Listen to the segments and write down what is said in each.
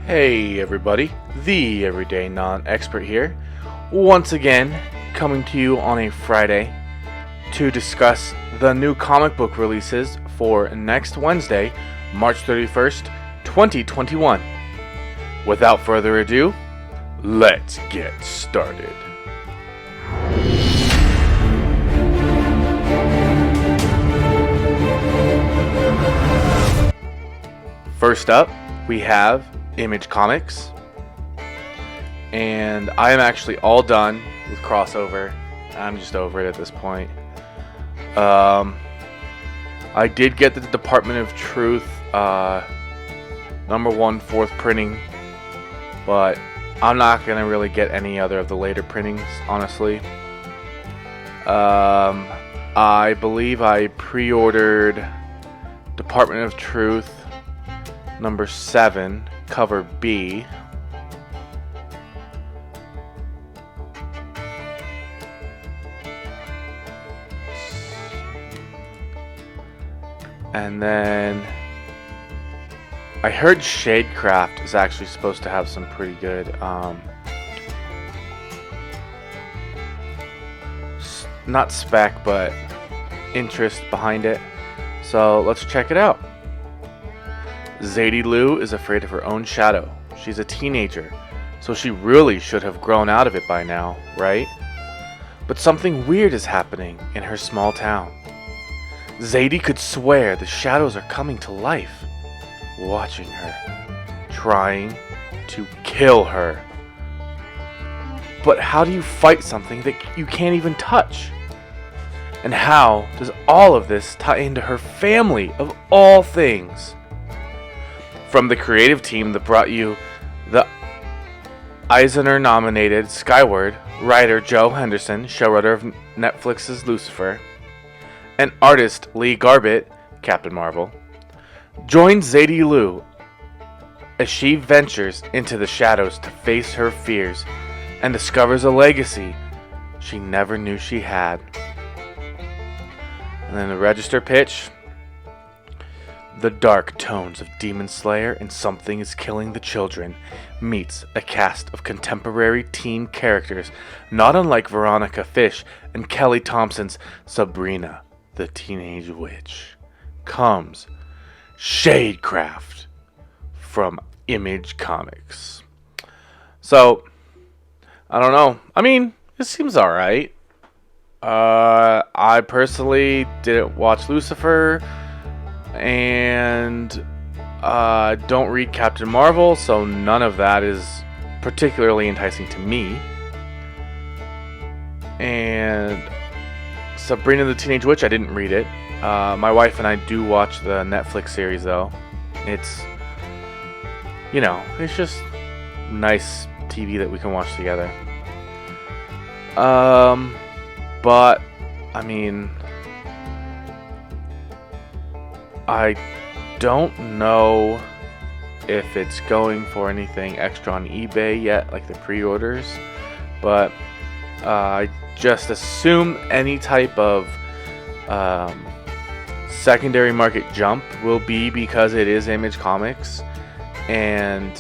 Hey everybody, the Everyday Non-Expert here, once again coming to you on a Friday to discuss the new comic book releases for next Wednesday, March 31st, 2021. Without further ado, let's get started. First up, we have Image Comics, and I am actually all done with crossover. I'm just over it at this point. I did get the Department of Truth #1 4th printing, but I'm not gonna really get any other of the later printings, honestly. I believe I pre-ordered Department of Truth #7, cover B. And then I heard Shadecraft is actually supposed to have some pretty good not spec but interest behind it, so let's check it out. Zadie Lou is afraid of her own shadow. She's a teenager, so she really should have grown out of it by now, right? But something weird is happening in her small town. Zadie could swear the shadows are coming to life, watching her, trying to kill her. But how do you fight something that you can't even touch? And how does all of this tie into her family, of all things? From the creative team that brought you the Eisner-nominated Skyward, writer Joe Henderson, showrunner of Netflix's Lucifer, and artist Lee Garbett, Captain Marvel, joins Zadie Lou as she ventures into the shadows to face her fears and discovers a legacy she never knew she had. And then the register pitch: the dark tones of Demon Slayer and Something is Killing the Children meets a cast of contemporary teen characters not unlike Veronica Fish and Kelly Thompson's Sabrina the Teenage Witch. Comes Shadecraft from Image Comics. So, I don't know. I mean, it seems alright. I personally didn't watch Lucifer, and don't read Captain Marvel, so none of that is particularly enticing to me. And Sabrina the Teenage Witch, I didn't read it. My wife and I do watch the Netflix series, though. It's, it's just nice TV that we can watch together. But, I mean, I don't know if it's going for anything extra on eBay yet, like the pre-orders, but I just assume any type of secondary market jump will be because it is Image Comics, and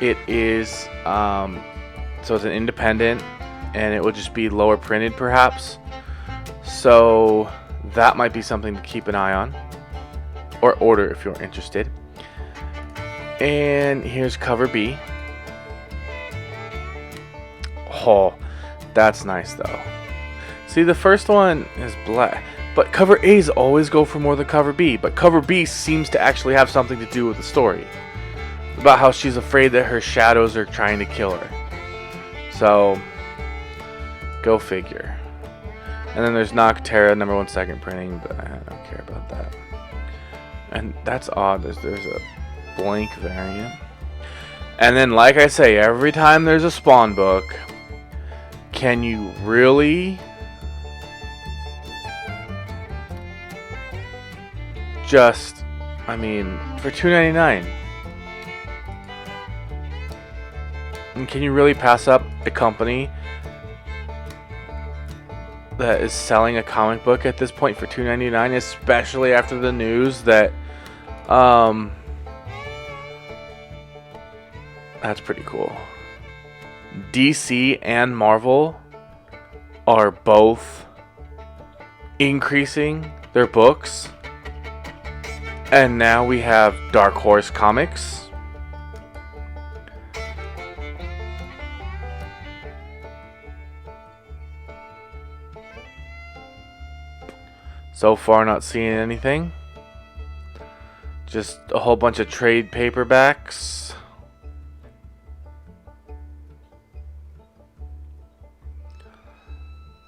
it is so it's an independent, and it will just be lower printed perhaps, so that might be something to keep an eye on, or order if you're interested. And here's cover B. Oh, that's nice though. See, the first one is black, but cover A's always go for more than cover B, but cover B seems to actually have something to do with the story, about how she's afraid that her shadows are trying to kill her. So, go figure. And then there's Noctera #1 second printing, but I don't care about that. And that's odd, there's a blank variant. And then, like I say, every time there's a Spawn book, can you really just, I mean, for $2.99, and can you really pass up a company that is selling a comic book at this point for $2.99, especially after the news that That's pretty cool. DC and Marvel are both increasing their books. And now we have Dark Horse Comics. So far, not seeing anything. Just a whole bunch of trade paperbacks.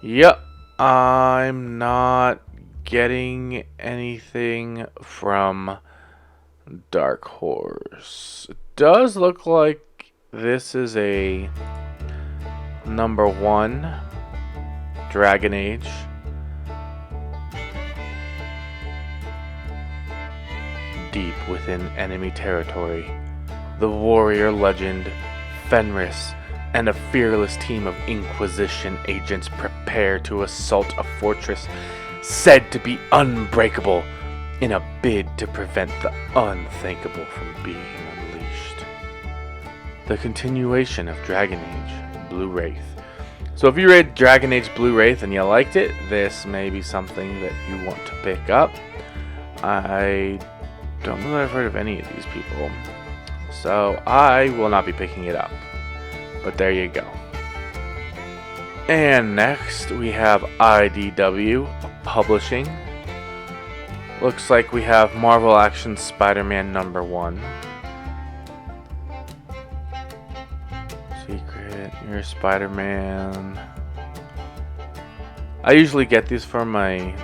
Yep, I'm not getting anything from Dark Horse. It does look like this is a #1 Dragon Age. Deep within enemy territory, the warrior legend Fenris and a fearless team of Inquisition agents prepare to assault a fortress said to be unbreakable in a bid to prevent the unthinkable from being unleashed. The continuation of Dragon Age Blue Wraith. So if you read Dragon Age Blue Wraith and you liked it, this may be something that you want to pick up. I don't know that I've heard of any of these people, so I will not be picking it up. But there you go. And next we have IDW Publishing. Looks like we have Marvel Action Spider-Man #1. Secret, you're Spider-Man. I usually get these for my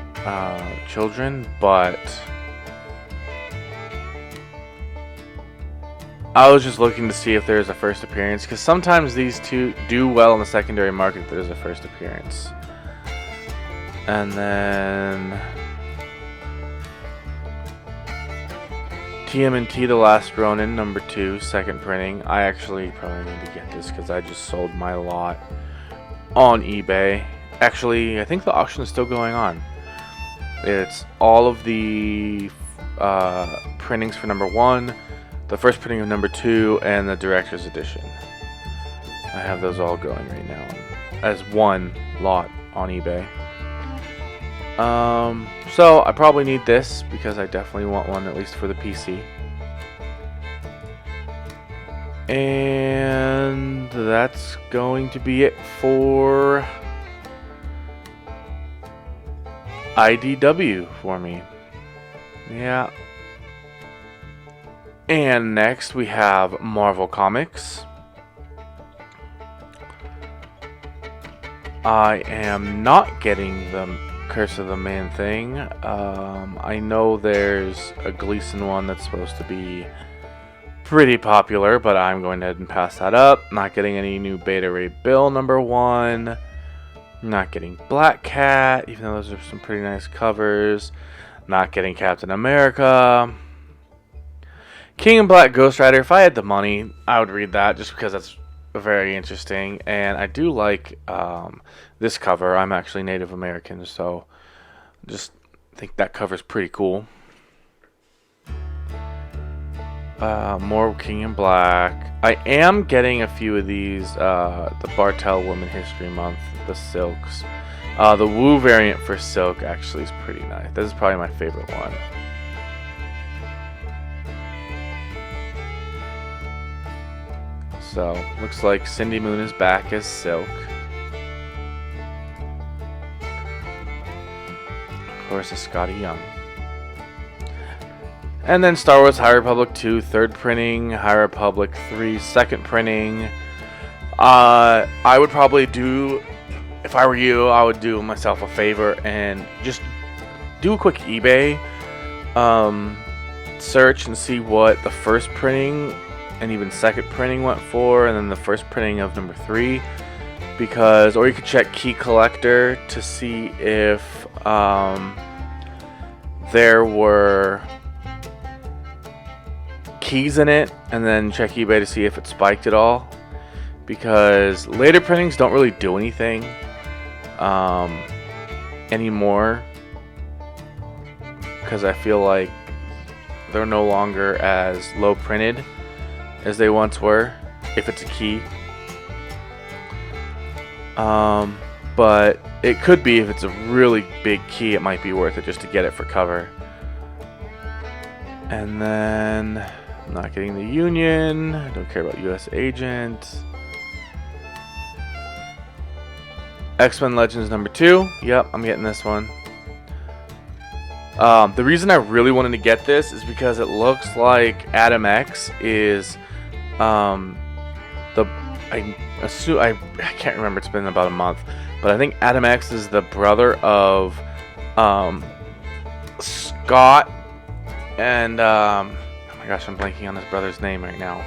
children, but I was just looking to see if there's a first appearance, because sometimes these two do well in the secondary market if there's a first appearance. And then TMNT The Last Ronin #2, second printing. I actually probably need to get this because I just sold my lot on eBay. Actually, I think the auction is still going on. It's all of the printings for #1, the first printing of #2, and the director's edition. I have those all going right now as one lot on eBay. So I probably need this because I definitely want one, at least for the PC. And that's going to be it for IDW for me. Yeah. And next we have Marvel Comics. I am not getting the Curse of the Man-Thing. I know there's a Gleason one that's supposed to be pretty popular, but I'm going ahead and pass that up. Not getting any new Beta Ray Bill #1. Not getting Black Cat, even though those are some pretty nice covers. Not getting Captain America. King in Black Ghost Rider. If I had the money, I would read that just because that's very interesting. And I do like this cover. I'm actually Native American, so just think that cover's pretty cool. More King in Black. I am getting a few of these, the Bartel Women History Month, the Silks. The Wu variant for Silk actually is pretty nice. This is probably my favorite one. So, looks like Cindy Moon is back as Silk. Of course, it's Scotty Young. And then Star Wars High Republic 2, third printing. High Republic 3, second printing. I would probably do, if I were you, I would do myself a favor and just do a quick eBay search and see what the first printing and even second printing went for, and then the first printing of #3, because, or you could check Key Collector to see if there were keys in it, and then check eBay to see if it spiked at all, because later printings don't really do anything anymore, because I feel like they're no longer as low printed as they once were. if it's a key. But it could be if it's a really big key, it might be worth it just to get it for cover. And then I'm not getting the Union. I don't care about U.S. Agent. X-Men Legends #2. Yep, I'm getting this one. The reason I really wanted to get this is because it looks like Adam X is I can't remember, it's been about a month, but I think Adam X is the brother of Scott and oh my gosh, I'm blanking on his brother's name right now.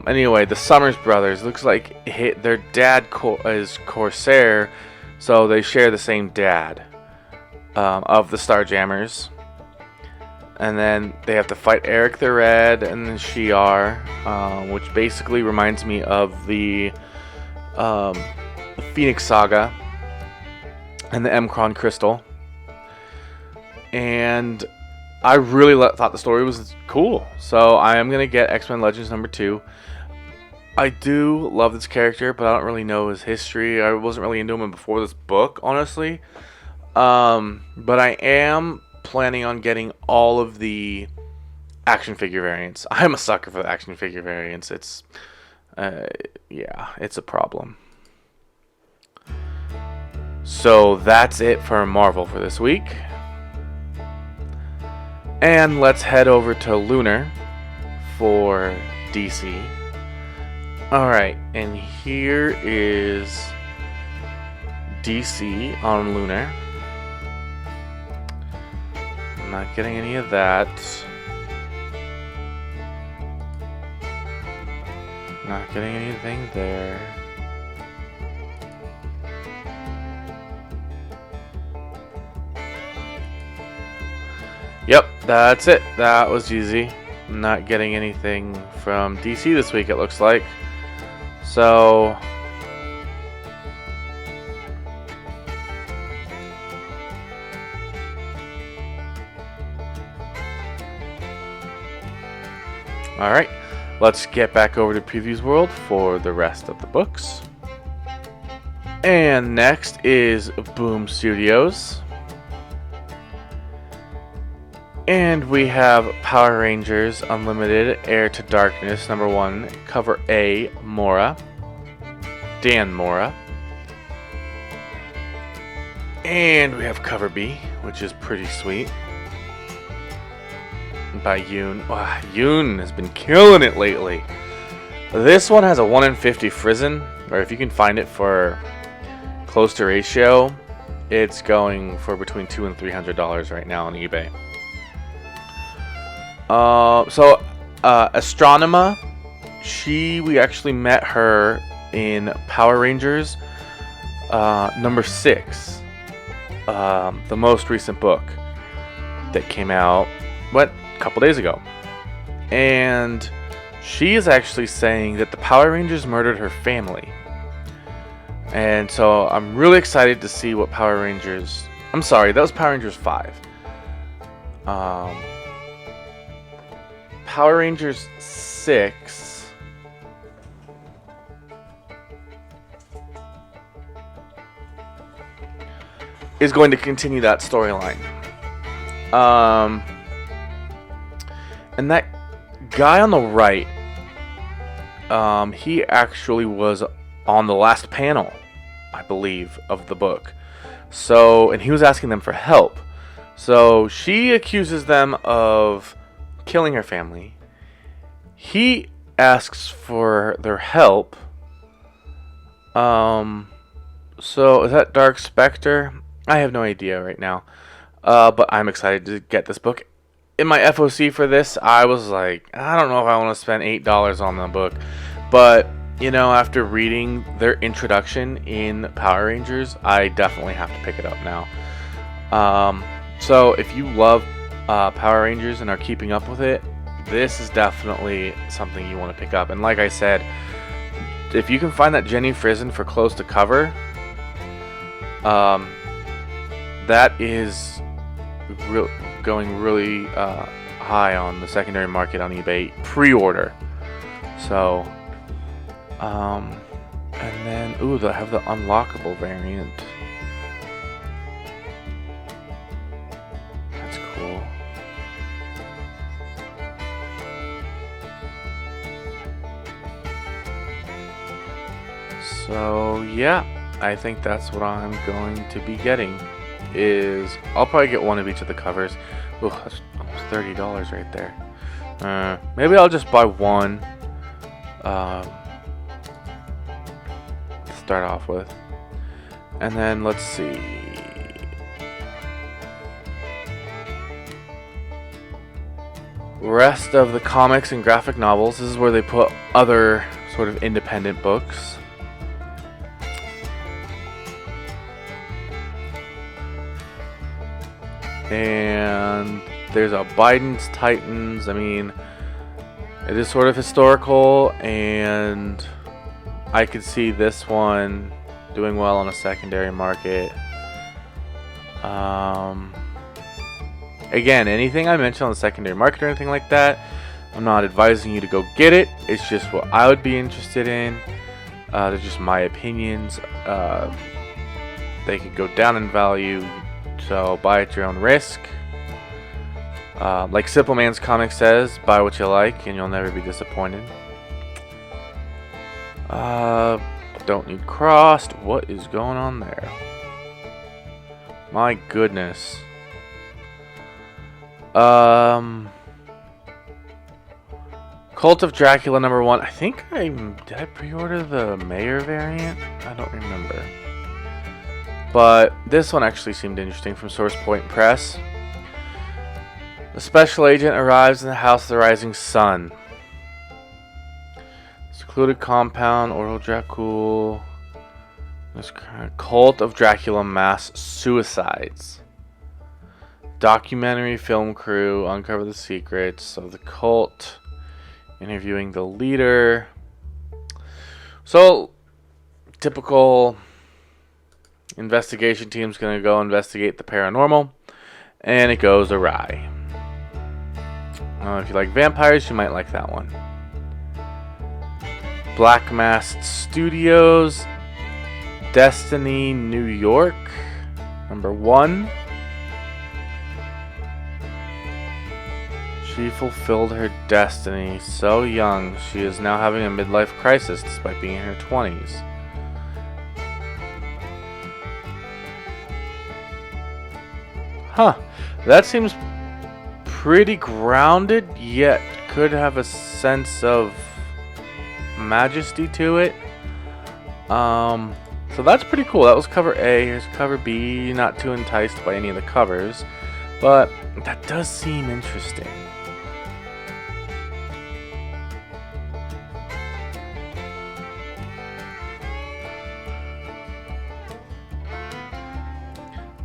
Anyway, the Summers brothers, looks like their dad is Corsair, so they share the same dad of the Starjammers. And then they have to fight Eric the Red and then Shi'ar, which basically reminds me of the Phoenix Saga and the M'Kraan Crystal. And I really thought the story was cool, so I am going to get X-Men Legends #2. I do love this character, but I don't really know his history. I wasn't really into him before this book, honestly. But I am planning on getting all of the action figure variants. I'm a sucker for the action figure variants. It's yeah, it's a problem. So that's it for Marvel for this week. And let's head over to Lunar for DC. Alright, and here is DC on Lunar. I'm not getting any of that. Not getting anything there. Yep, that's it. That was easy. Not getting anything from DC this week, it looks like. So alright, let's get back over to Previews World for the rest of the books. And next is Boom Studios. And we have Power Rangers Unlimited Heir to Darkness #1, cover A, Mora. Dan Mora. And we have cover B, which is pretty sweet, by Yoon. Oh, Yoon has been killing it lately. This one has a 1 in 50 Frizzen, or if you can find it for close to ratio, it's going for between $200 and $300 right now on eBay. Astronema, we actually met her in Power Rangers #6, the most recent book that came out a couple days ago, and she is actually saying that the Power Rangers murdered her family, and so I'm really excited to see what Power Rangers, I'm sorry, that was Power Rangers 5. Power Rangers 6 is going to continue that storyline. And that guy on the right, he actually was on the last panel, I believe, of the book. So, and he was asking them for help. So she accuses them of killing her family. He asks for their help. So is that Dark Spectre? I have no idea right now. But I'm excited to get this book. In my FOC for this, I was like, I don't know if I want to spend $8 on the book. But, you know, after reading their introduction in Power Rangers, I definitely have to pick it up now. So if you love Power Rangers and are keeping up with it, this is definitely something you want to pick up. And like I said, if you can find that Jenny Frizzen for close to cover, that is going really high on the secondary market on eBay. Pre-order. So, and then, ooh, they have the unlockable variant. That's cool. So, yeah, I think that's what I'm going to be getting. I'll probably get one of each of the covers. Ooh, that's almost $30 right there. Maybe I'll just buy one. To start off with, and then let's see. Rest of the comics and graphic novels. This is where they put other sort of independent books. And there's a Biden's Titans. I mean, it is sort of historical, and I could see this one doing well on a secondary market. Again, anything I mention on the secondary market or anything like that, I'm not advising you to go get it. It's just what I would be interested in. They're just my opinions. They could go down in value, so buy at your own risk. Like Simple Man's comic says, buy what you like and you'll never be disappointed. Don't need crossed. What is going on there? My goodness. Cult of Dracula #1. I think did I pre-order the Mayor variant? I don't remember. But this one actually seemed interesting from Source Point Press. The special agent arrives in the House of the Rising Sun. Secluded compound, Ordo Dracul. This Cult of Dracula mass suicides. Documentary film crew uncover the secrets of the cult. Interviewing the leader. So, typical investigation team's gonna go investigate the paranormal, and it goes awry. If you like vampires, you might like that one. Black Masked Studios, Destiny, New York, #1. She fulfilled her destiny so young. She is now having a midlife crisis despite being in her 20s. Huh. That seems pretty grounded, yet could have a sense of majesty to it. So that's pretty cool. That was cover A. Here's cover B. Not too enticed by any of the covers, but that does seem interesting.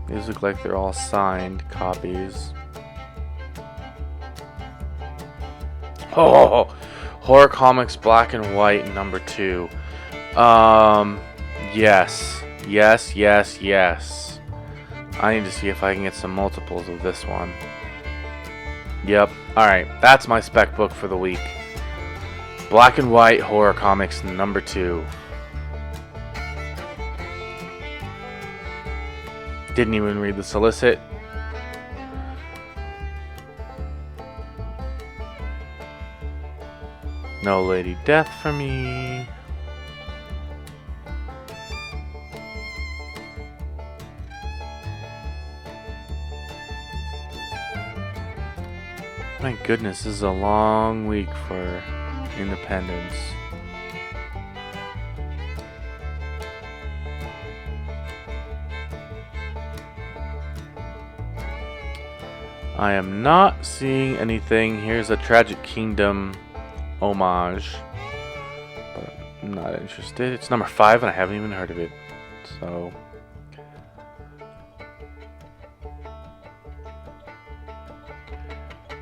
These look like they're all signed copies. Oh, Horror Comics Black and White #2. Yes. I need to see if I can get some multiples of this one. Yep. Alright, that's my spec book for the week. Black and White Horror Comics #2. Didn't even read the solicit. No Lady Death for me. My goodness, this is a long week for independence. I am not seeing anything. Here's a Tragic Kingdom homage, but I'm not interested. It's #5 and I haven't even heard of it. So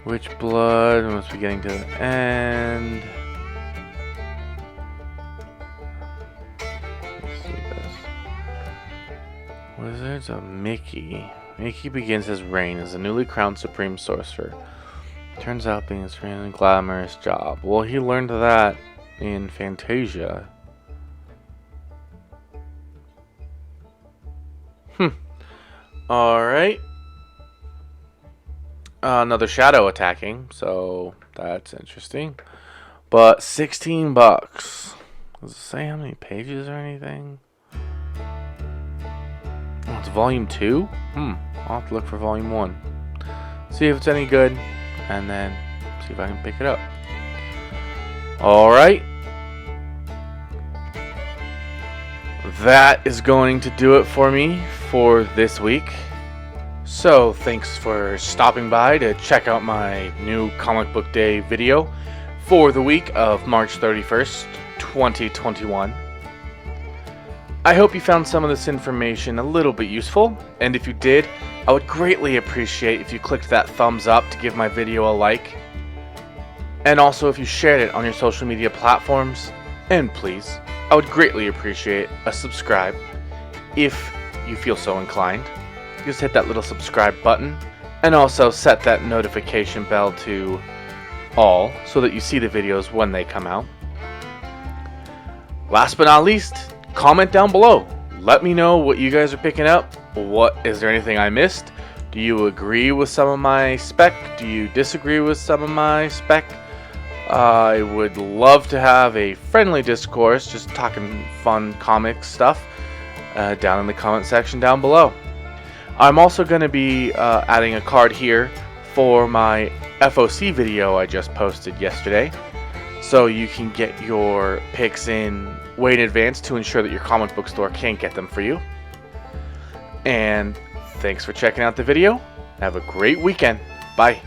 Witch Blood must be getting to the end. Let's see this. Wizards of Mickey. Mickey begins his reign as a newly crowned supreme sorcerer. Turns out being a really glamorous job. Well, he learned that in Fantasia. Alright. Another shadow attacking, so that's interesting. But 16 bucks. Does it say how many pages or anything? Oh, it's volume 2? I'll have to look for volume 1. See if it's any good, and then see if I can pick it up. Alright. That is going to do it for me for this week. So thanks for stopping by to check out my new comic book day video for the week of March 31st, 2021. I hope you found some of this information a little bit useful, and if you did, I would greatly appreciate if you clicked that thumbs up to give my video a like, and also if you shared it on your social media platforms, and please, I would greatly appreciate a subscribe if you feel so inclined. Just hit that little subscribe button and also set that notification bell to all so that you see the videos when they come out. Last but not least, comment down below. Let me know what you guys are picking up. Is there anything I missed? Do you agree with some of my spec? Do you disagree with some of my spec? I would love to have a friendly discourse, just talking fun comic stuff, down in the comment section down below. I'm also going to be adding a card here for my FOC video I just posted yesterday, so you can get your picks in way in advance to ensure that your comic book store can't get them for you. And thanks for checking out the video. Have a great weekend. Bye.